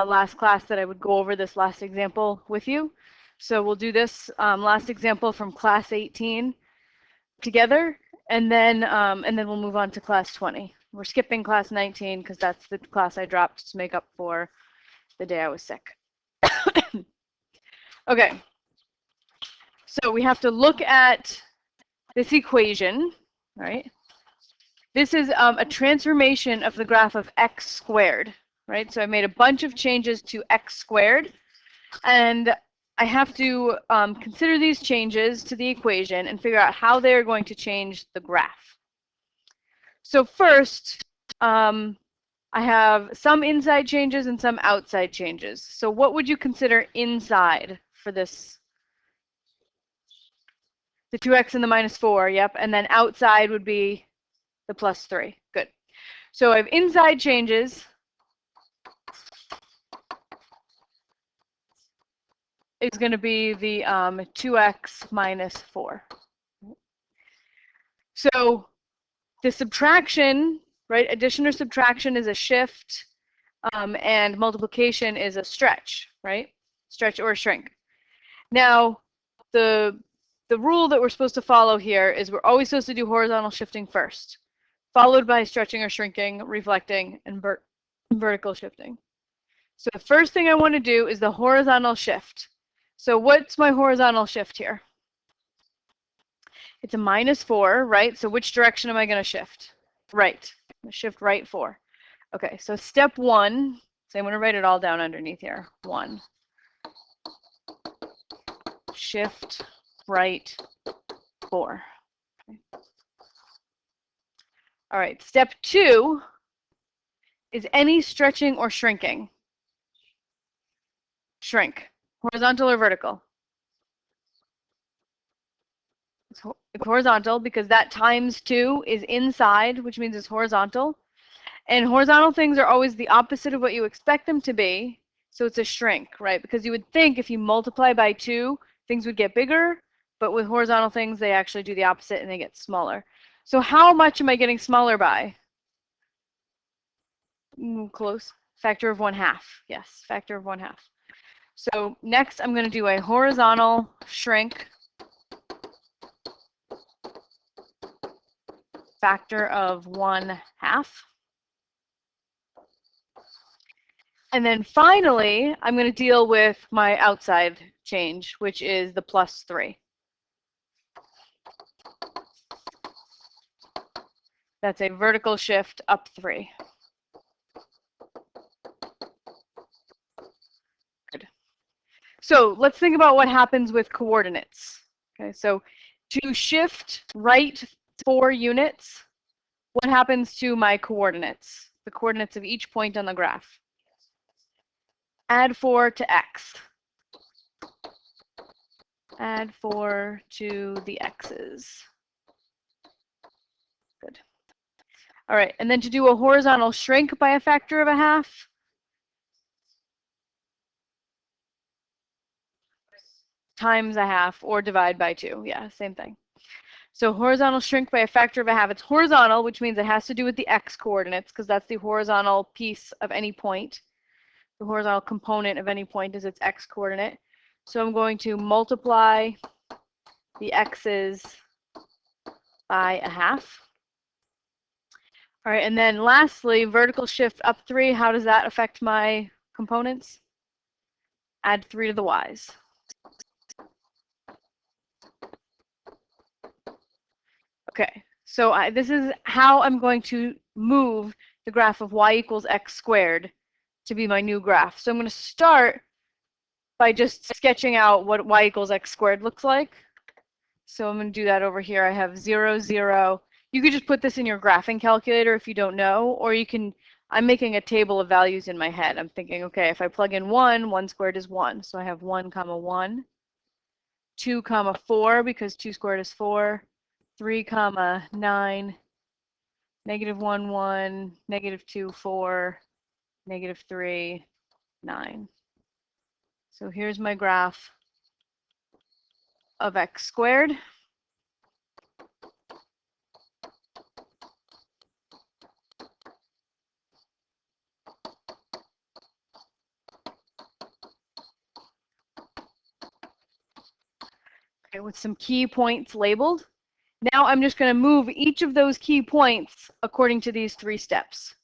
last class that I would go over this last example with you. So we'll do this last example from class 18 together, and then we'll move on to class 20. We're skipping class 19 because that's the class I dropped to make up for the day I was sick. Okay, so we have to look at this equation, right? This is a transformation of the graph of x squared, right? So I made a bunch of changes to x squared, and I have to consider these changes to the equation and figure out how they're going to change the graph. So first, I have some inside changes and some outside changes. So what would you consider inside for this? The 2x and the -4, yep. And then outside would be the +3. Good. So I have inside changes. Is going to be the 2x -4. So the subtraction, right? Addition or subtraction is a shift, and multiplication is a stretch, right? Stretch or shrink. Now, the rule that we're supposed to follow here is we're always supposed to do horizontal shifting first, followed by stretching or shrinking, reflecting, and vertical shifting. So the first thing I want to do is the horizontal shift. So what's my horizontal shift here? It's a -4, right? So which direction am I going to shift? Right. I'm going to shift right 4. Okay, so step 1, so I'm going to write it all down underneath here. 1. Shift right 4. Okay. All right, step 2 is any stretching or shrinking. Shrink. Horizontal or vertical? It's horizontal because that ×2 is inside, which means it's horizontal. And horizontal things are always the opposite of what you expect them to be. So it's a shrink, right? Because you would think if you multiply by 2, things would get bigger. But with horizontal things, they actually do the opposite and they get smaller. So how much am I getting smaller by? Close. Factor of 1/2. Yes, factor of 1/2. So next, I'm going to do a horizontal shrink. Factor of 1/2. And then finally, I'm going to deal with my outside change, which is the +3. That's a vertical shift up 3. Good. So let's think about what happens with coordinates. Okay, so to shift right 4 units, what happens to my coordinates? The coordinates of each point on the graph. Add 4 to x. Add 4 to the x's. Good. All right, and then to do a horizontal shrink by a factor of 1/2. Times 1/2 or divide by 2. Yeah, same thing. So horizontal shrink by a factor of 1/2. It's horizontal, which means it has to do with the x coordinates because that's the horizontal piece of any point. The horizontal component of any point is its x coordinate. So I'm going to multiply the x's by 1/2. All right, and then lastly, vertical shift up 3. How does that affect my components? Add 3 to the y's. Okay, so this is how I'm going to move the graph of y equals x squared to be my new graph. So I'm going to start by just sketching out what y equals x squared looks like. So I'm going to do that over here. I have 0, 0. You could just put this in your graphing calculator if you don't know, or you can, I'm making a table of values in my head. I'm thinking, okay, if I plug in 1, 1 squared is 1. So I have 1, 1, 2, 4, because 2 squared is 4, 3, 9, -1, 1, -2, 4, -3, 9. So here's my graph of x squared. Okay, with some key points labeled. Now I'm just going to move each of those key points according to these 3 steps.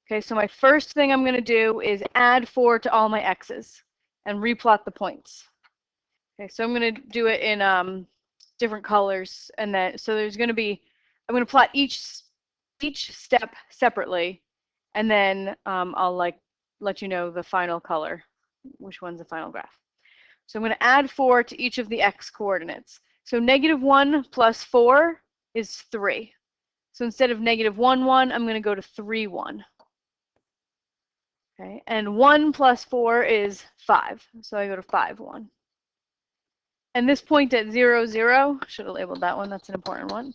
Okay, so my first thing I'm going to do is add 4 to all my x's and replot the points. Okay, so I'm going to do it in different colors, and then so there's going to be, I'm going to plot each step separately, and then I'll let you know the final color, which one's the final graph. So I'm going to add 4 to each of the x coordinates. So -1 plus 4 is 3. So instead of -1, 1, I'm going to go to 3, 1. Okay, and 1 plus 4 is 5. So I go to 5, 1. And this point at 0, 0, should have labeled that one, that's an important one.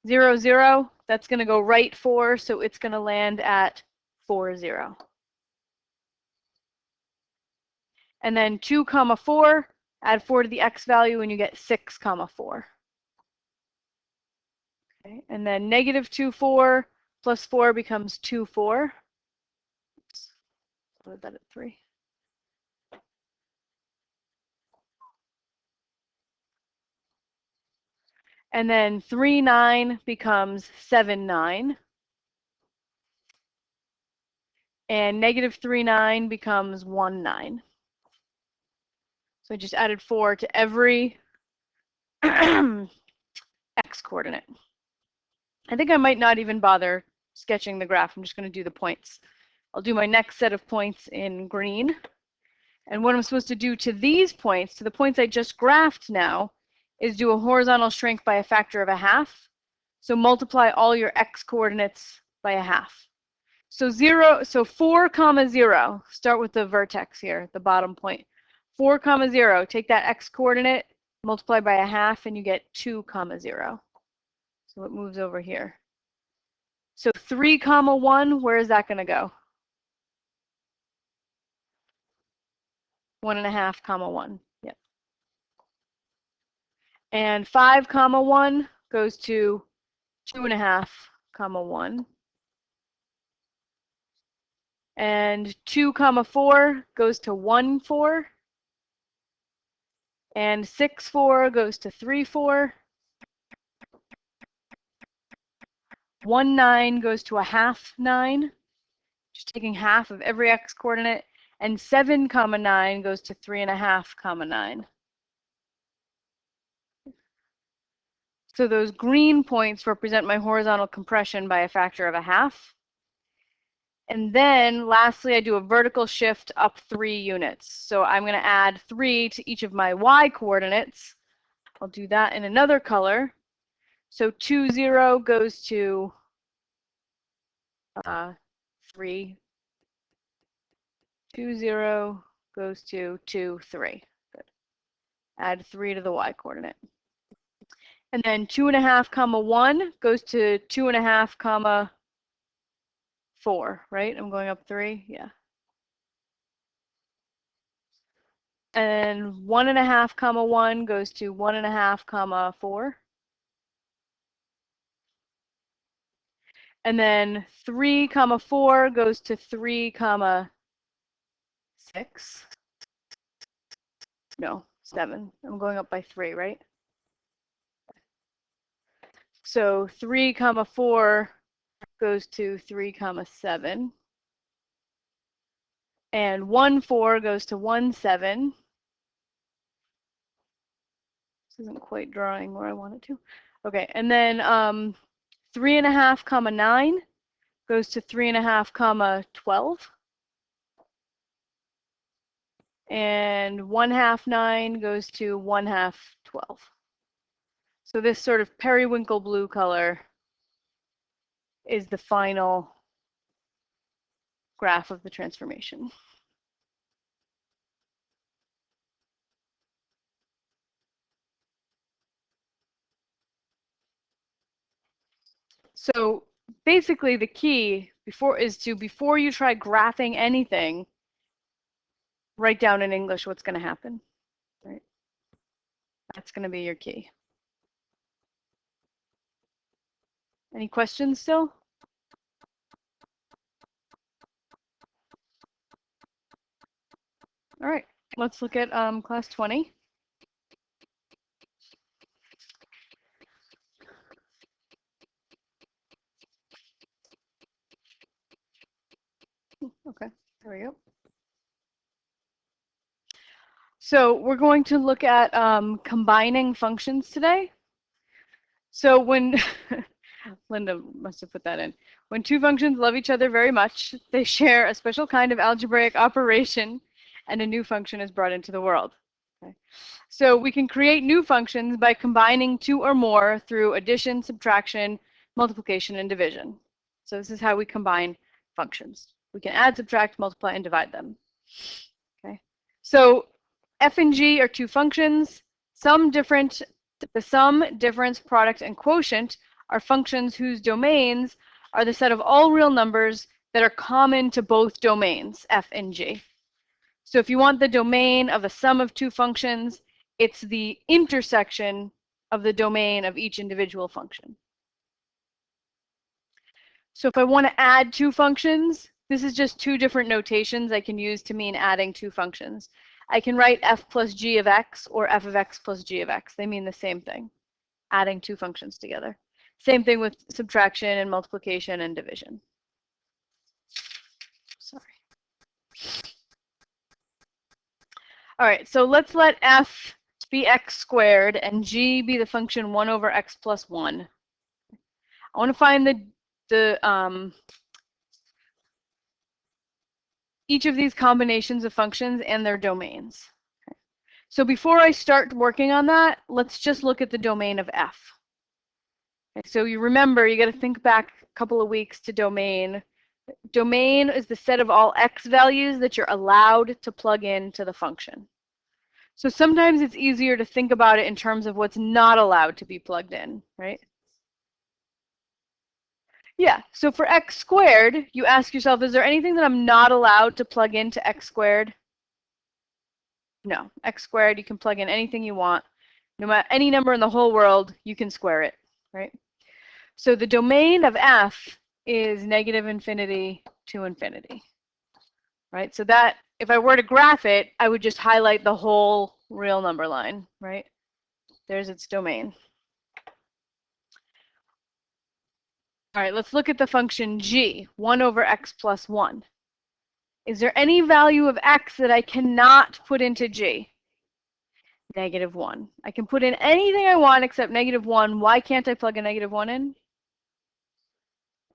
0, 0, that's going to go right 4, so it's going to land at 4, 0. And then 2, 4, add 4 to the x value, and you get 6, 4. Okay, and then -2, 4 plus 4 becomes 2, 4. Oops, put that at 3. And then 3, 9 becomes 7, 9. And -3, 9 becomes 1, 9. So I just added 4 to every x coordinate. I think I might not even bother sketching the graph. I'm just going to do the points. I'll do my next set of points in green. And what I'm supposed to do to these points, to the points I just graphed now, is do a horizontal shrink by a factor of 1/2. So multiply all your x coordinates by 1/2. So 4, 0, start with the vertex here, the bottom point. 4, 0, take that x coordinate, multiply by 1/2, and you get 2, 0. So it moves over here. So 3, 1, where is that going to go? 1.5, 1. Yep. And 5, 1 goes to 2.5, 1. And 2, 4 goes to 1, 4. And 6, 4 goes to 3, 4. 1, 9 goes to 1/2, 9. Just taking half of every x coordinate. And 7, 9 goes to 3.5, 9. So those green points represent my horizontal compression by a factor of 1/2. And then lastly, I do a vertical shift up 3 units. So I'm going to add 3 to each of my y coordinates. I'll do that in another color. So 2, 0 goes to 3. 2, 0 goes to 2, 3. Good. Add 3 to the y coordinate. And then 2.5, 1 goes to 2.5, 4, right? I'm going up 3, yeah. And 1.5, 1 goes to 1.5, 4. And then 3, 4 goes to 3, 6. No, 7. I'm going up by 3, right? So 3, 4 goes to 3, 7. And 1, 4 goes to 1, 7. This isn't quite drawing where I want it to. Okay, and then 3.5, 9 goes to 3.5, 12. And 1/2, 9 goes to 1/2, 12. So this sort of periwinkle blue color is the final graph of the transformation. So basically the key before you try graphing anything, write down in English what's going to happen. Right? That's going to be your key. Any questions still? All right, let's look at class 20. So we're going to look at combining functions today. So when, Linda must have put that in. When two functions love each other very much, they share a special kind of algebraic operation, and a new function is brought into the world. Okay. So we can create new functions by combining two or more through addition, subtraction, multiplication, and division. So this is how we combine functions. We can add, subtract, multiply, and divide them. Okay. So f and g are two functions. The sum, difference, product, and quotient are functions whose domains are the set of all real numbers that are common to both domains, f and g. So if you want the domain of the sum of two functions, it's the intersection of the domain of each individual function. So if I want to add two functions, this is just two different notations I can use to mean adding two functions. I can write f plus g of x or f of x plus g of x. They mean the same thing, adding two functions together. Same thing with subtraction and multiplication and division. Sorry. All right, so let's let f be x squared and g be the function 1 over x plus 1. I want to find each of these combinations of functions and their domains. Okay. So before I start working on that, let's just look at the domain of f. Okay, so you remember, you got to think back a couple of weeks to domain. Domain is the set of all x values that you're allowed to plug into the function. So sometimes it's easier to think about it in terms of what's not allowed to be plugged in, right? Yeah, so for x squared, you ask yourself, is there anything that I'm not allowed to plug into x squared? No, x squared, you can plug in anything you want. No matter any number in the whole world, you can square it, right? So the domain of f is negative infinity to infinity, right? So that, if I were to graph it, I would just highlight the whole real number line, right? There's its domain. All right, let's look at the function g, 1 over x plus 1. Is there any value of x that I cannot put into g? Negative 1. I can put in anything I want except negative 1. Why can't I plug a negative 1 in?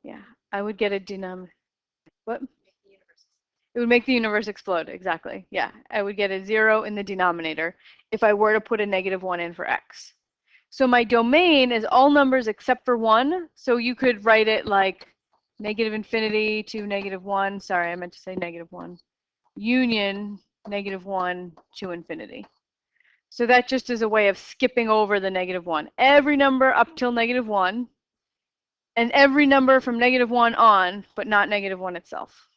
Yeah, I would get a denominator. What? It would make the universe explode, exactly. Yeah, I would get a 0 in the denominator if I were to put a negative 1 in for x. So my domain is all numbers except for 1. So you could write it like negative infinity to negative 1. Sorry, I meant to say negative 1. Union negative 1 to infinity. So that just is a way of skipping over the negative 1. Every number up till negative 1, and every number from negative 1 on, but not negative 1 itself.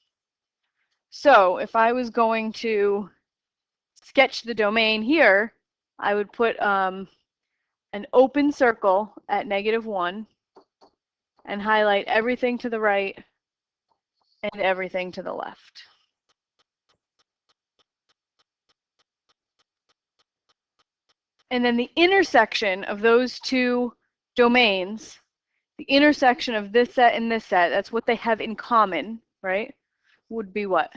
So if I was going to sketch the domain here, I would put an open circle at negative 1 and highlight everything to the right and everything to the left. And then the intersection of those two domains, the intersection of this set and this set, that's what they have in common, right, would be what?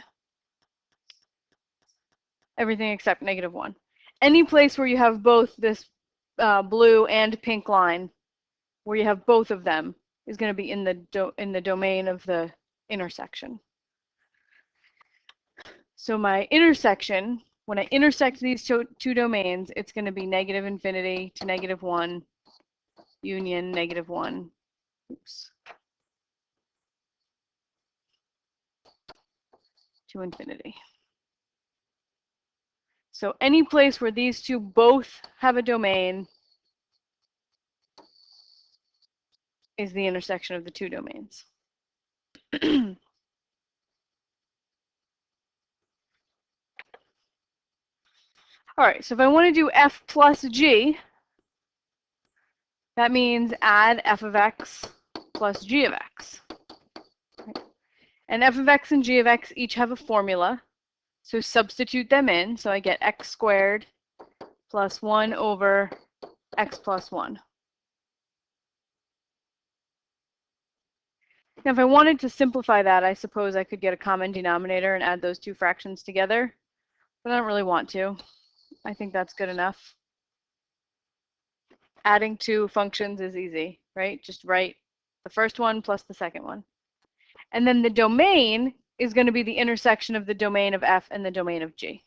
Everything except negative 1. Any place where you have both this blue and pink line, where you have both of them, is going to be in the domain of the intersection. So my intersection, when I intersect these two domains, it's going to be negative infinity to negative 1, union negative 1. Oops. To infinity. So any place where these two both have a domain is the intersection of the two domains. All right, so if I want to do f plus g, that means add f of x plus g of x. And f of x and g of x each have a formula. So substitute them in. So I get x squared plus 1 over x plus 1. Now, if I wanted to simplify that, I suppose I could get a common denominator and add those two fractions together. But I don't really want to. I think that's good enough. Adding two functions is easy, right? Just write the first one plus the second one. And then the domain is going to be the intersection of the domain of f and the domain of g.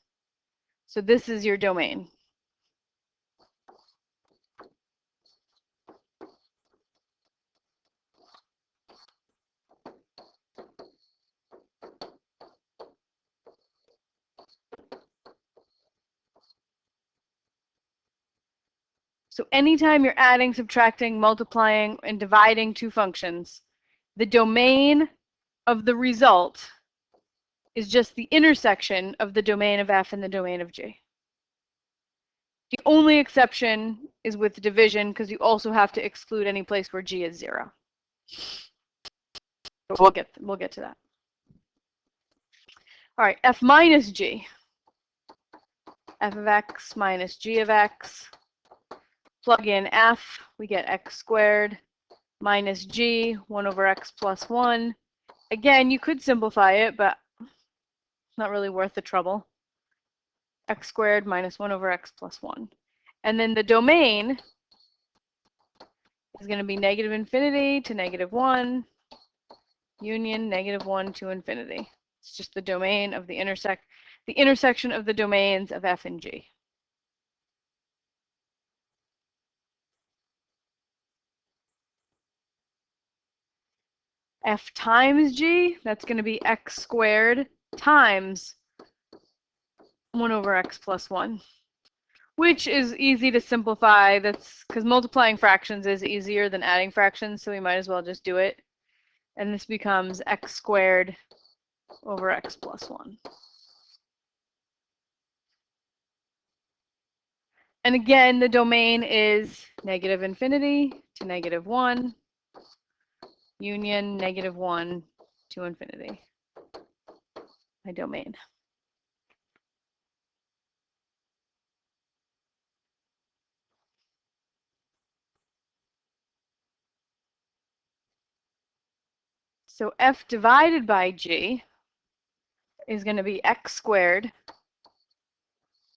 So this is your domain. So anytime you're adding, subtracting, multiplying, and dividing two functions, the domain of the result is just the intersection of the domain of f and the domain of g. The only exception is with division, because you also have to exclude any place where g is 0. But we'll get to that. All right, f minus g. F of x minus g of x. Plug in f, we get x squared minus g, 1 over x plus 1. Again, you could simplify it, but it's not really worth the trouble. X squared minus 1 over x plus 1. And then the domain is going to be negative infinity to negative 1, union negative 1 to infinity. It's just the domain of the intersection of the domains of f and g. F times g, that's going to be x squared times 1 over x plus 1, which is easy to simplify. That's because multiplying fractions is easier than adding fractions, so we might as well just do it. And this becomes x squared over x plus 1. And again, the domain is negative infinity to negative 1, union negative 1 to infinity. My domain. So f divided by g is going to be x squared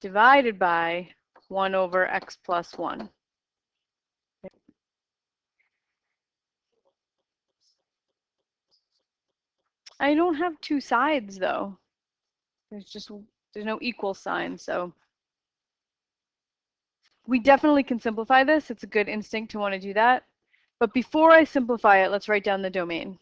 divided by 1 over x plus 1. I don't have two sides, though. There's no equal sign, so we definitely can simplify this. It's a good instinct to want to do that. But before I simplify it, let's write down the domain.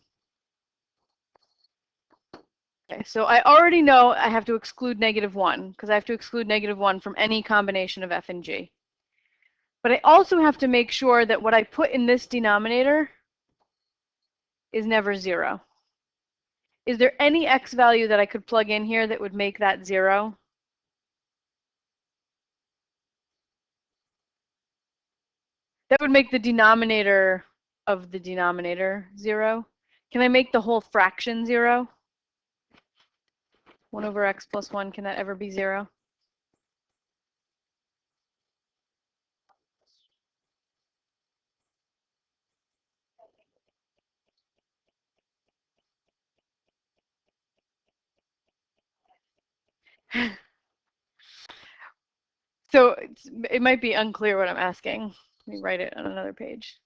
Okay, so I already know I have to exclude negative 1, because I have to exclude negative 1 from any combination of f and g. But I also have to make sure that what I put in this denominator is never 0. Is there any x value that I could plug in here that would make that 0? That would make the denominator of the denominator 0. Can I make the whole fraction 0? 1 over x plus 1, can that ever be 0? So it might be unclear what I'm asking. Let me write it on another page.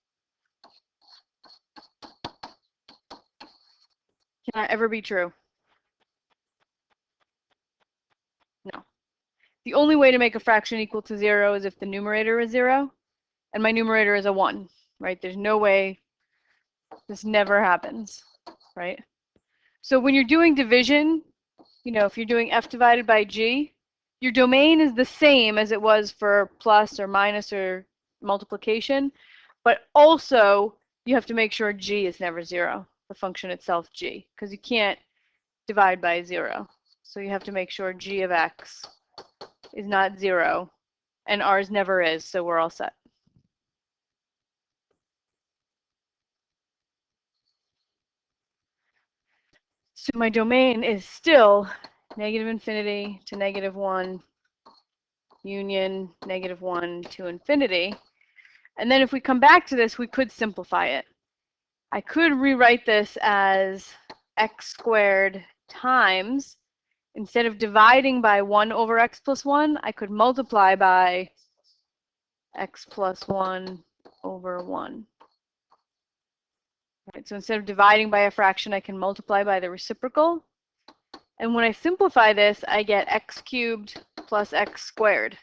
Can that ever be true? No. The only way to make a fraction equal to 0 is if the numerator is 0, and my numerator is a 1, right? There's no way this never happens, right? So when you're doing division, you know, if you're doing f divided by g, your domain is the same as it was for plus or minus or multiplication, but also you have to make sure g is never 0, the function itself g, because you can't divide by 0. So you have to make sure g of x is not 0, and ours never is, so we're all set. So my domain is still negative infinity to negative 1, union negative 1 to infinity. And then if we come back to this, we could simplify it. I could rewrite this as x squared times instead of dividing by 1 over x plus 1, I could multiply by x plus 1 over 1. Right, so instead of dividing by a fraction, I can multiply by the reciprocal. And when I simplify this, I get x cubed plus x squared,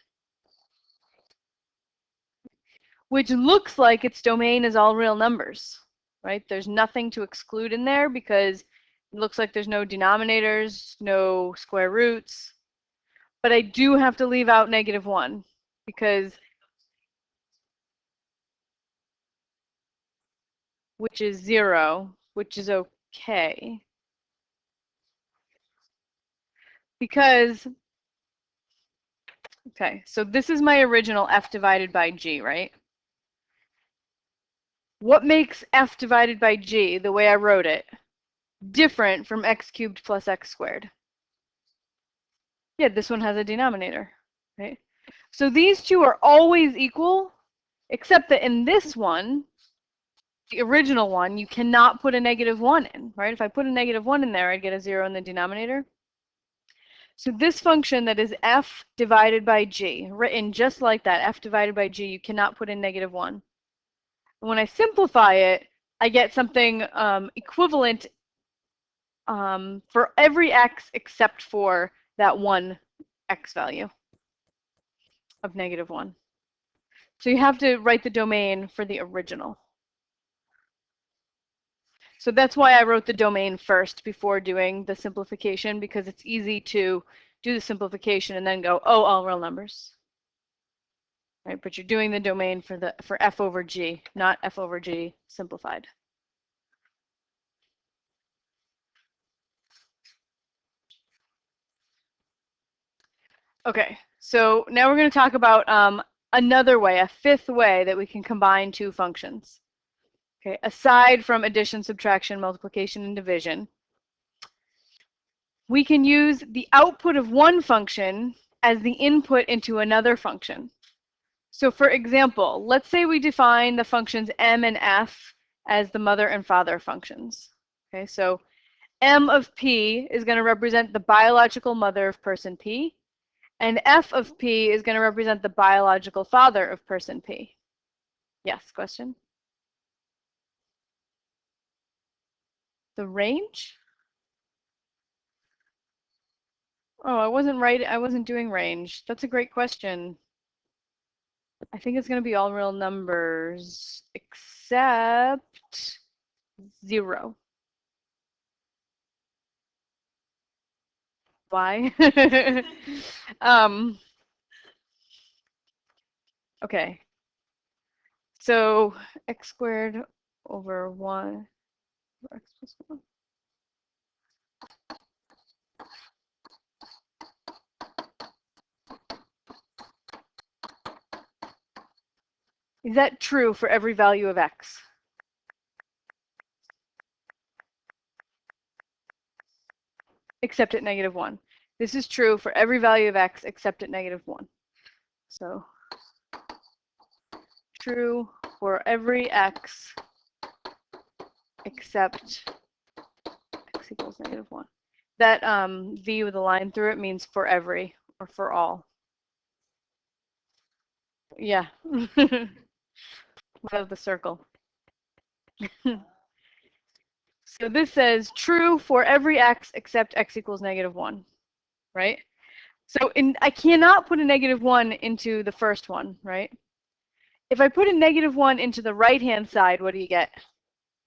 which looks like its domain is all real numbers, right? There's nothing to exclude in there because it looks like there's no denominators, no square roots. But I do have to leave out -1 because, which is 0, which is okay. Because, okay, so this is my original f divided by g, right? What makes f divided by g, the way I wrote it, different from x cubed plus x squared? Yeah, this one has a denominator, right? So these two are always equal, except that in this one, the original one, you cannot put a -1 in, right? If I put a -1 in there, I'd get a 0 in the denominator. So this function that is f divided by g, written just like that, f divided by g, you cannot put in -1. When I simplify it, I get something equivalent for every x except for that one x value of -1. So you have to write the domain for the original. So that's why I wrote the domain first before doing the simplification, because it's easy to do the simplification and then go, oh, all real numbers. Right, but you're doing the domain for f over g, not f over g simplified. Okay, so now we're going to talk about another way, a fifth way that we can combine two functions. Okay, aside from addition, subtraction, multiplication, and division, we can use the output of one function as the input into another function. So for example, let's say we define the functions m and f as the mother and father functions. Okay, so m of p is going to represent the biological mother of person p, and f of p is going to represent the biological father of person p. Yes, question? The range? Oh, I wasn't right. I wasn't doing range. That's a great question. I think it's going to be all real numbers except 0. Why? Okay. So x squared over 1 over x plus 1. Is that true for every value of x? Except at -1. This is true for every value of x except at -1. So true for every x except x equals -1. That v with a line through it means for every or for all. Yeah. Without the circle. So this says true for every x except x equals -1, right? So I cannot put a -1 into the first one, right? If I put a -1 into the right-hand side, what do you get?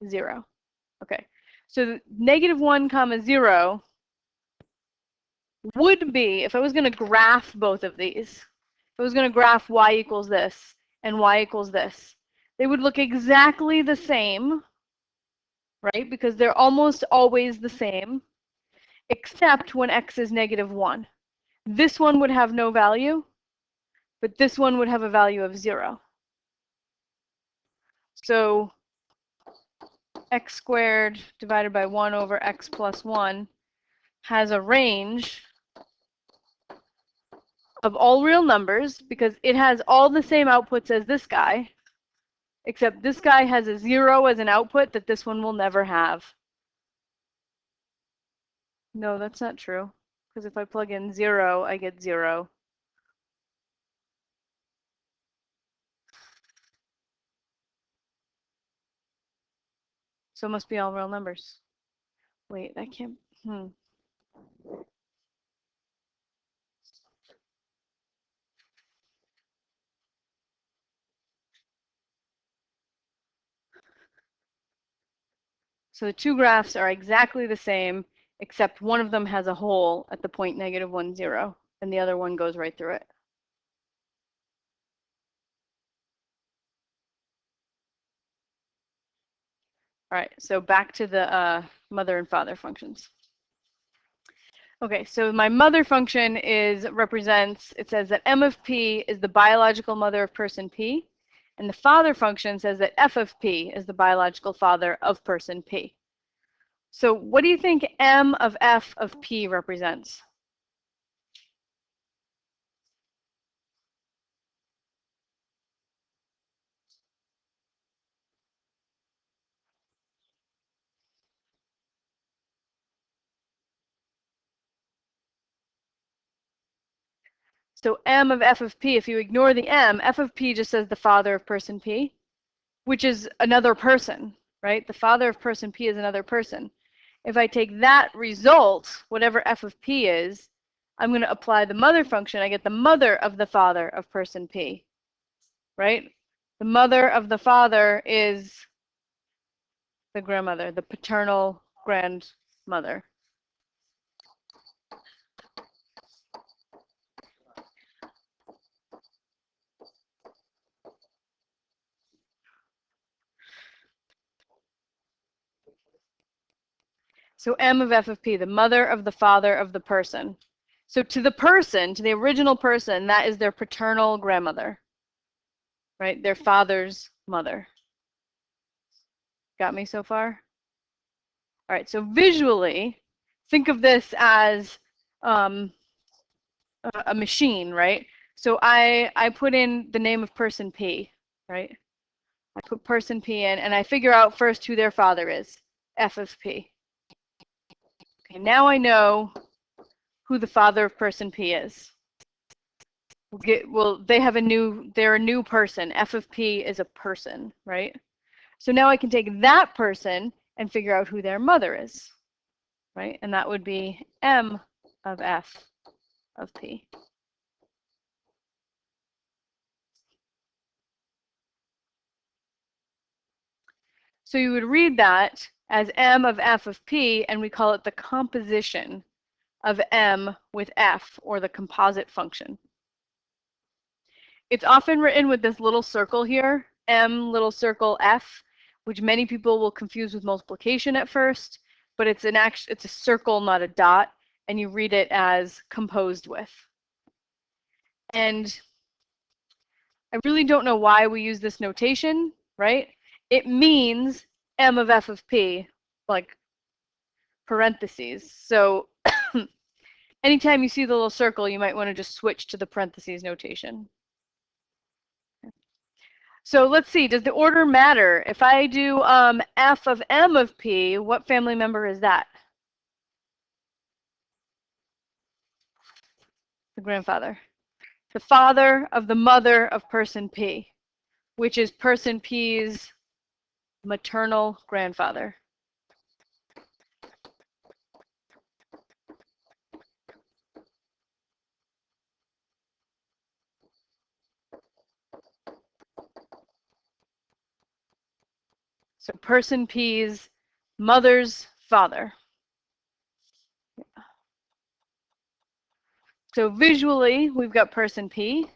0. Okay. So -1 comma 0 would be, if I was going to graph both of these, if I was going to graph y equals this and y equals this, they would look exactly the same, right? Because they're almost always the same, except when x is -1. This one would have no value, but this one would have a value of 0. So x squared divided by 1 over x plus 1 has a range of all real numbers because it has all the same outputs as this guy, except this guy has a 0 as an output that this one will never have. No, that's not true. because if I plug in 0, I get 0. So it must be all real numbers. Wait, I can't. So the two graphs are exactly the same, except one of them has a hole at the point -1, 0, and the other one goes right through it. All right, so back to the mother and father functions. Okay, so my mother function represents, it says that M of P is the biological mother of person P, and the father function says that F of P is the biological father of person P. So what do you think M of F of P represents? So M of F of P, if you ignore the M, F of P just says the father of person P, which is another person, right? The father of person P is another person. If I take that result, whatever F of P is, I'm going to apply the mother function. I get the mother of the father of person P, right? The mother of the father is the grandmother, the paternal grandmother. So M of F of P, the mother of the father of the person. So to the person, to the original person, that is their paternal grandmother, right? Their father's mother. Got me so far? All right, so visually, think of this as a machine, right? So I put in the name of person P, right? I put person P in, and I figure out first who their father is, F of P. Okay, now I know who the father of person P is. They're a new person. F of P is a person, right? So now I can take that person and figure out who their mother is, right? And that would be M of F of P. So you would read that as M of F of P, and we call it the composition of M with F, or the composite function. It's often written with this little circle here, M little circle F, which many people will confuse with multiplication at first, but it's a circle, not a dot, and you read it as composed with. And I really don't know why we use this notation, right? It means M of F of P, like parentheses. So anytime you see the little circle, you might want to just switch to the parentheses notation. So let's see, does the order matter? If I do F of M of P, what family member is that? The grandfather. The father of the mother of person P, which is person P's maternal grandfather. So person P's mother's father. So visually, we've got person P.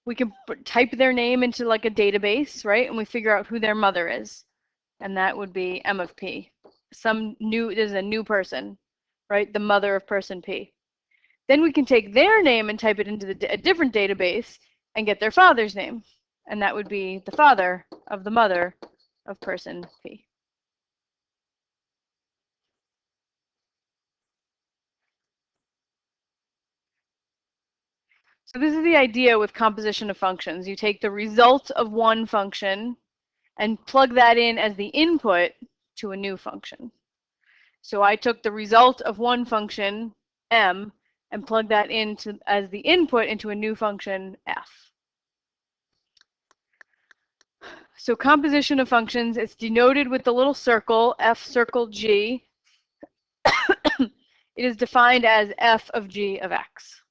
We can type their name into like a database, right? And we figure out who their mother is. And that would be M of P. There's a new person, right? The mother of person P. Then we can take their name and type it into a different database and get their father's name. And that would be the father of the mother of person P. So this is the idea with composition of functions. You take the result of one function and plug that in as the input to a new function. So I took the result of one function m and plug that into as the input into a new function f. So composition of functions, it's denoted with the little circle, f circle g. It is defined as f of g of x.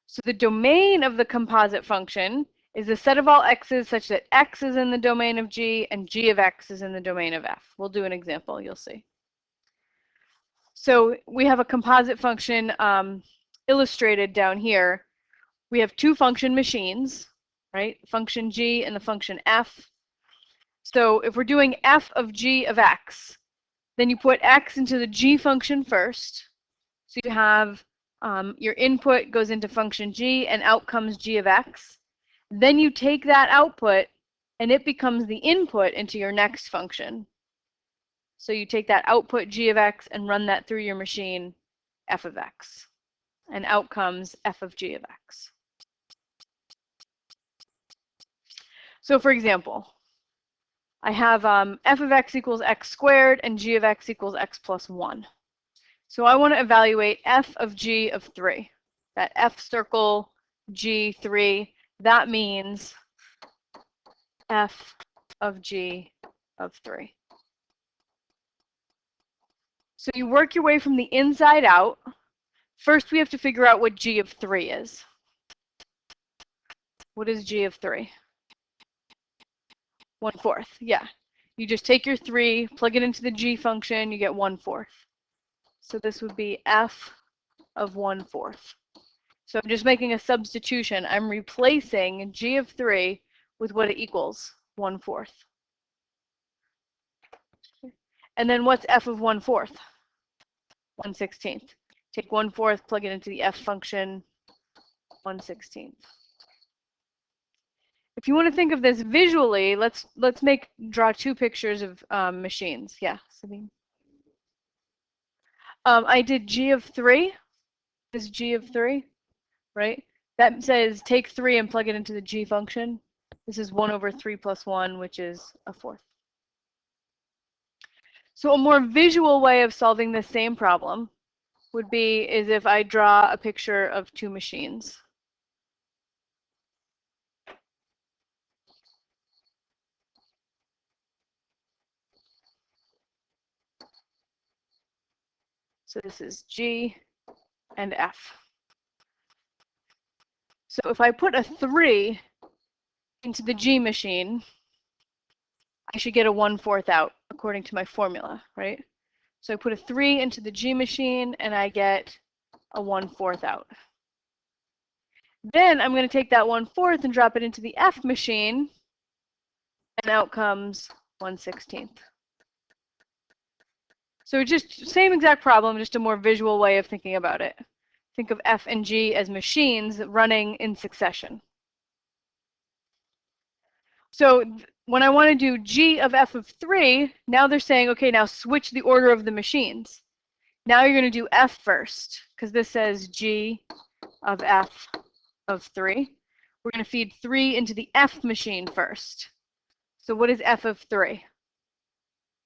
So the domain of the composite function is the set of all x's such that x is in the domain of g and g of x is in the domain of f. We'll do an example, you'll see. So we have a composite function illustrated down here. We have two function machines, right? Function g and the function f. So if we're doing f of g of x, then you put x into the g function first. So you have your input goes into function g and out comes g of x. Then you take that output and it becomes the input into your next function. So you take that output g of x and run that through your machine f of x. And out comes f of g of x. So for example, I have f of x equals x squared and g of x equals x plus 1. So I want to evaluate f of g of 3. That f circle g3, that means f of g of 3. So you work your way from the inside out. First, we have to figure out what g of 3 is. What is g of 3? 1/4, yeah. You just take your 3, plug it into the g function, you get 1/4. So this would be f of 1/4. So I'm just making a substitution. I'm replacing g of 3 with what it equals, 1/4. And then what's f of 1/4? 1/16. Take 1/4, plug it into the f function, 1/16. If you want to think of this visually, let's draw two pictures of machines. Yeah, Sabine. I did g of 3. This is g of 3, right? That says take 3 and plug it into the g function. This is 1/3 plus 1, which is 1/4. So a more visual way of solving this same problem would be is if I draw a picture of two machines. So this is G and F. So if I put a 3 into the G machine, I should get a 1/4 out according to my formula, right? So I put a 3 into the G machine and I get a 1/4 out. Then I'm going to take that 1/4 and drop it into the F machine, and out comes 1/16. So just same exact problem, just a more visual way of thinking about it. Think of F and G as machines running in succession. So when I want to do G of F of 3, now they're saying, okay, now switch the order of the machines. Now you're going to do F first, because this says G of F of 3. We're going to feed 3 into the F machine first. So what is F of 3?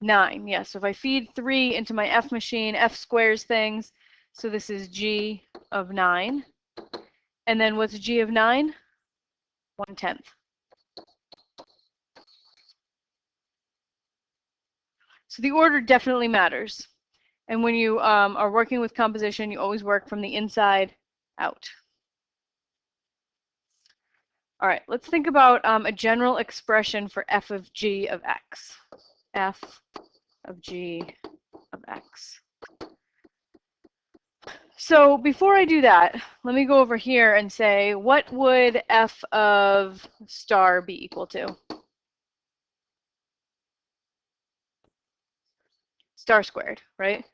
9. Yeah, so if I feed 3 into my F machine, F squares things. So this is G of 9. And then what's G of 9? 1/10. So the order definitely matters. And when you are working with composition, you always work from the inside out. All right, let's think about a general expression for f of g of x. F of g of x. So before I do that, let me go over here and say, what would f of star be equal to? Star squared, right?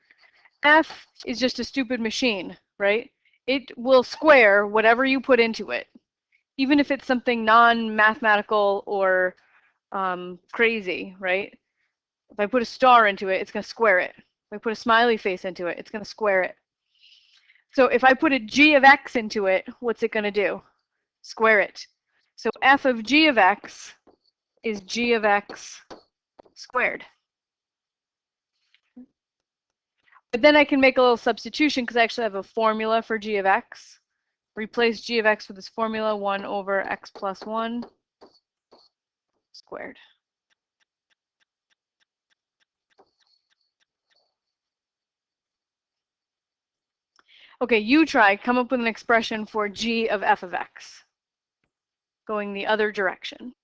F is just a stupid machine, right? It will square whatever you put into it, even if it's something non-mathematical or crazy, right? If I put a star into it, it's going to square it. If I put a smiley face into it, it's going to square it. So if I put a g of x into it, what's it going to do? Square it. So f of g of x is g of x squared. But then I can make a little substitution because I actually have a formula for g of x. Replace g of x with this formula, 1 over x plus 1 squared. Okay, you try, come up with an expression for g of f of x, going the other direction.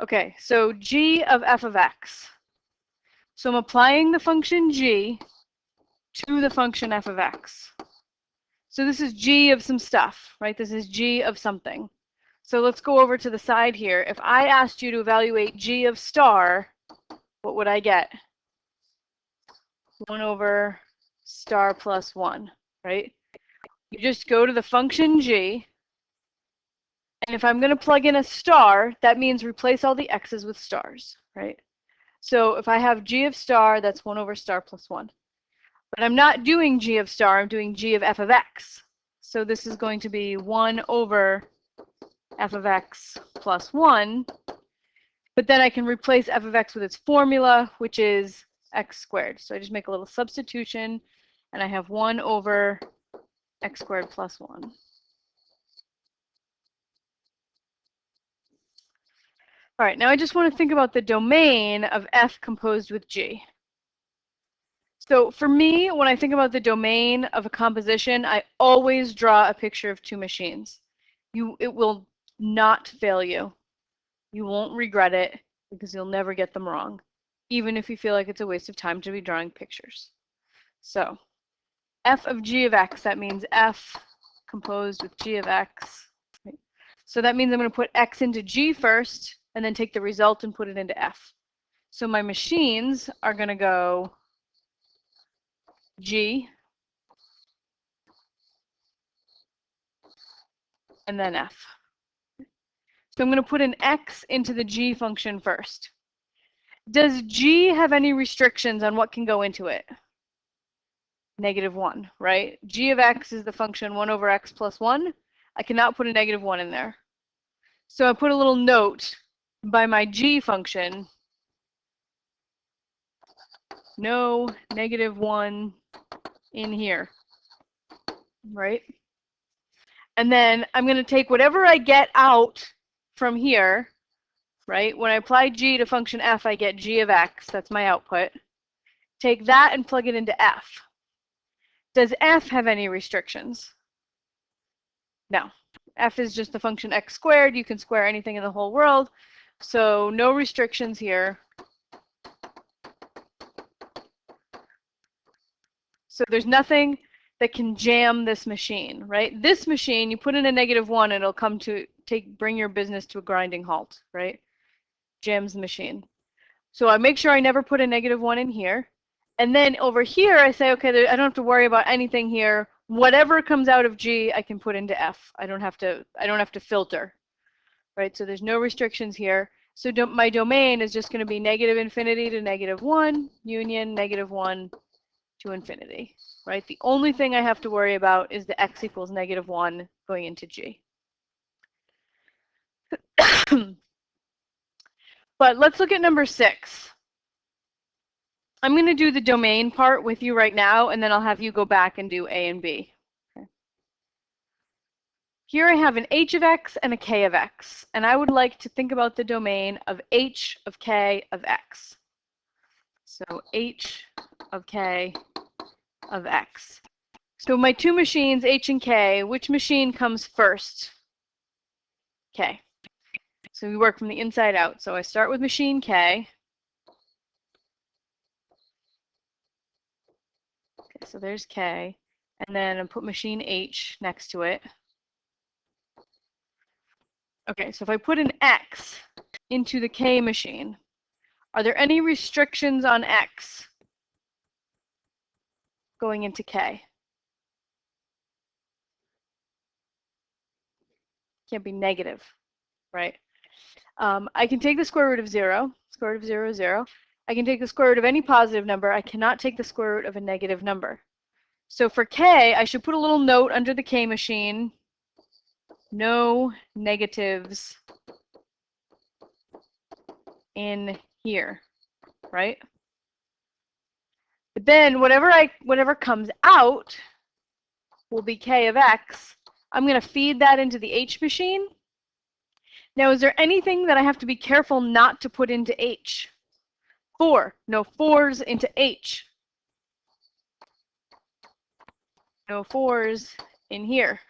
Okay, so g of f of x. So I'm applying the function g to the function f of x. So this is g of some stuff, right? This is g of something. So let's go over to the side here. If I asked you to evaluate g of star, what would I get? 1 over star plus 1, right? You just go to the function g, and if I'm going to plug in a star, that means replace all the x's with stars, right? So if I have g of star, that's 1 over star plus 1. But I'm not doing g of star, I'm doing g of f of x. So this is going to be 1 over f of x plus 1. But then I can replace f of x with its formula, which is x squared. So I just make a little substitution, and I have 1 over x squared plus 1. All right, now I just want to think about the domain of f composed with g. So for me, when I think about the domain of a composition, I always draw a picture of two machines. It will not fail you. You won't regret it because you'll never get them wrong, even if you feel like it's a waste of time to be drawing pictures. So f of g of x, that means f composed with g of x. Right? So that means I'm going to put x into g first, and then take the result and put it into f. So my machines are going to go g, and then f. So I'm going to put an x into the g function first. Does g have any restrictions on what can go into it? -1, right? G of x is the function 1 over x plus 1. I cannot put a -1 in there. So I put a little note by my g function. No -1 in here, right? And then I'm going to take whatever I get out from here, right? When I apply g to function f, I get g of x. That's my output. Take that and plug it into f. Does f have any restrictions? No. F is just the function x squared. You can square anything in the whole world. So no restrictions here. So there's nothing that can jam this machine, right? This machine, you put in a -1, it'll come to bring your business to a grinding halt, right? Jams the machine. So I make sure I never put a -1 in here. And then over here, I say, okay, I don't have to worry about anything here. Whatever comes out of G, I can put into F. I don't have to filter, right? So there's no restrictions here. So my domain is just going to be -infinity to -1, union -1 to infinity, right? The only thing I have to worry about is the x equals -1 going into G. But let's look at number 6. I'm going to do the domain part with you right now, and then I'll have you go back and do A and B. Okay. Here I have an h of x and a k of x, and I would like to think about the domain of h of k of x. So h of k of x. So my two machines, h and k, which machine comes first? K. So we work from the inside out. So I start with machine k. Okay, so there's k. And then I put machine h next to it. Okay, so if I put an x into the k machine, are there any restrictions on x going into k? Can't be negative, right? I can take the square root of 0. Square root of 0 is 0. I can take the square root of any positive number. I cannot take the square root of a negative number. So for k, I should put a little note under the k machine. No negatives in here, right? But then whatever comes out will be k of x. I'm going to feed that into the h machine. Now, is there anything that I have to be careful not to put into h? 4. No 4s into h. No 4s in here.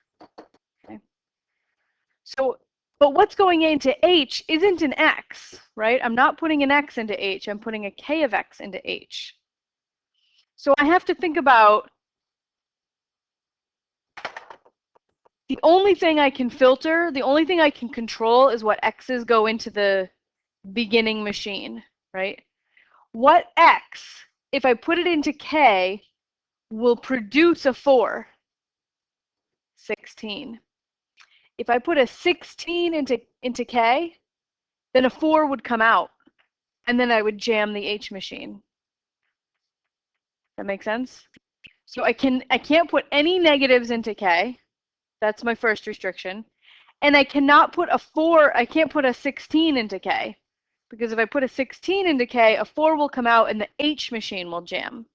Okay. So, but what's going into h isn't an x, right? I'm not putting an x into h. I'm putting a k of x into h. So I have to think about the only thing I can filter, the only thing I can control is what x's go into the beginning machine, right? What x, if I put it into k, will produce a 4? 16. If I put a 16 into k, then a 4 would come out, and then I would jam the h machine. That makes sense? So I can't put any negatives into k. That's my first restriction. And I cannot put a 4, I can't put a 16 into k. Because if I put a 16 into k, a 4 will come out and the h machine will jam.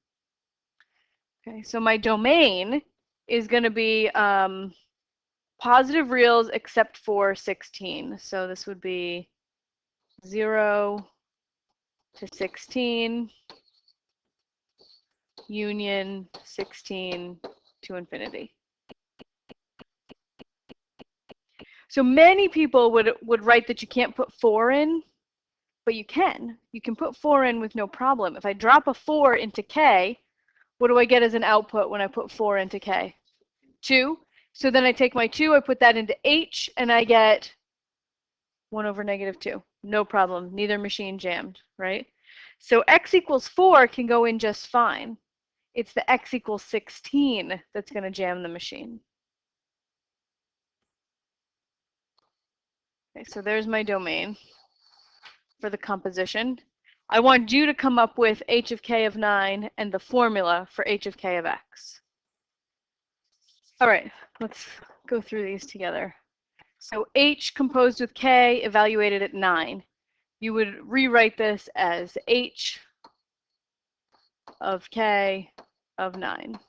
Okay, so my domain is going to be positive reals except for 16. So this would be 0 to 16, union 16 to infinity. So many people would write that you can't put 4 in, but you can. You can put 4 in with no problem. If I drop a 4 into k, what do I get as an output when I put 4 into k? 2. So then I take my 2, I put that into h, and I get 1 over negative 2. No problem. Neither machine jammed, right? So x equals 4 can go in just fine. It's the x equals 16 that's going to jam the machine. Okay, so there's my domain for the composition. I want you to come up with h of k of 9 and the formula for h of k of x. All right, let's go through these together. So h composed with k evaluated at 9. You would rewrite this as h of k of 9.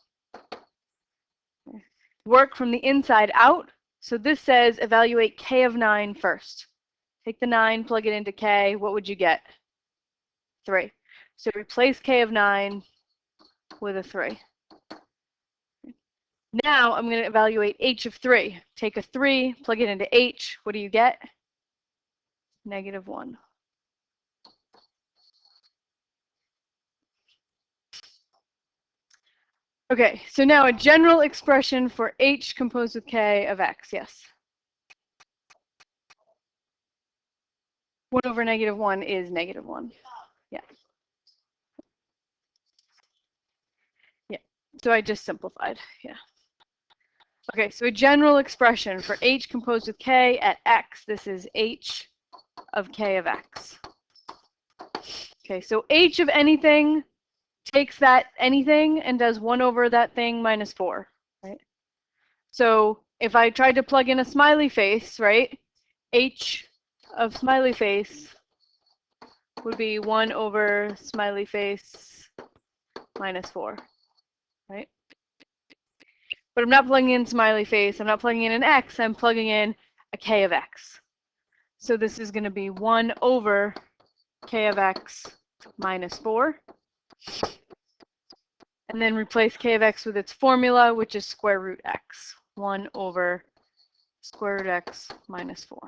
Work from the inside out. So this says evaluate k of 9 first. Take the 9, plug it into k. What would you get? 3. So replace k of 9 with a 3. Now I'm going to evaluate h of 3. Take a 3, plug it into h. What do you get? Negative 1. Okay, so now a general expression for h composed with k of x. Yes? 1 over negative 1 is negative 1. Yeah. Yeah. So I just simplified. Yeah. Okay, so a general expression for h composed with k at x. This is h of k of x. Okay, so h of anything takes that anything and does 1 over that thing minus 4, right? So if I tried to plug in a smiley face, right, h of smiley face would be 1 over smiley face minus 4, right? But I'm not plugging in smiley face. I'm not plugging in an x. I'm plugging in a k of x. So this is going to be 1 over k of x minus 4. And then replace k of x with its formula, which is square root x. 1 over square root x minus 4.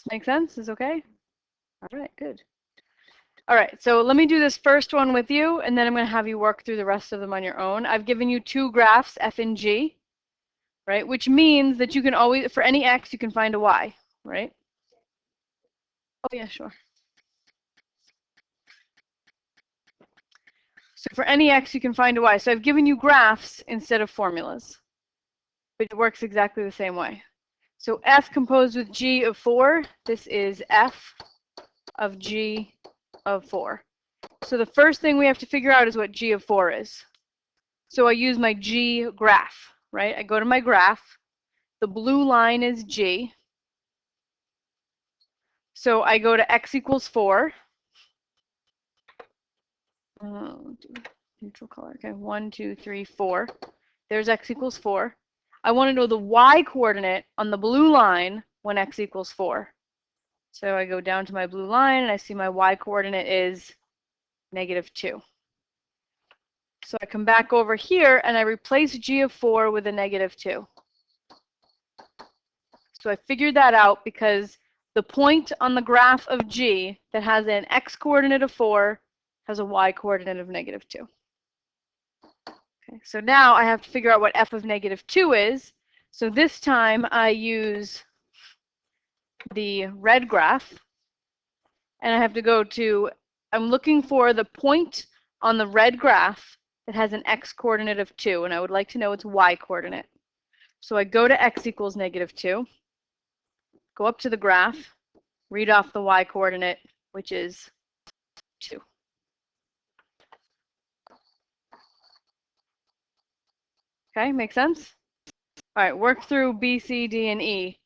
Make sense? Is okay? All right, good. All right, so let me do this first one with you, and then I'm going to have you work through the rest of them on your own. I've given you 2 graphs, f and g, right? Which means that you can always, for any x, you can find a y, right? Oh, yeah, sure. So for any x, you can find a y. So I've given you graphs instead of formulas. But it works exactly the same way. So f composed with g of 4, this is f of g of 4. So the first thing we have to figure out is what g of 4 is. So I use my g graph, right? I go to my graph. The blue line is g. So I go to x equals 4. Neutral color. Okay, 1, 2, 3, 4. There's x equals 4. I want to know the y coordinate on the blue line when x equals 4. So I go down to my blue line and I see my y coordinate is -2. So I come back over here and I replace g of 4 with a -2. So I figured that out because the point on the graph of g that has an x coordinate of 4 has a y coordinate of -2. Okay, so now I have to figure out what f of -2 is. So this time I use the red graph, and I have to go to, I'm looking for the point on the red graph that has an x coordinate of 2, and I would like to know its y coordinate. So I go to x equals -2, go up to the graph, read off the y coordinate, which is 2. Okay, make sense? All right, work through B, C, D, and E,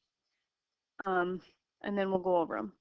and then we'll go over them.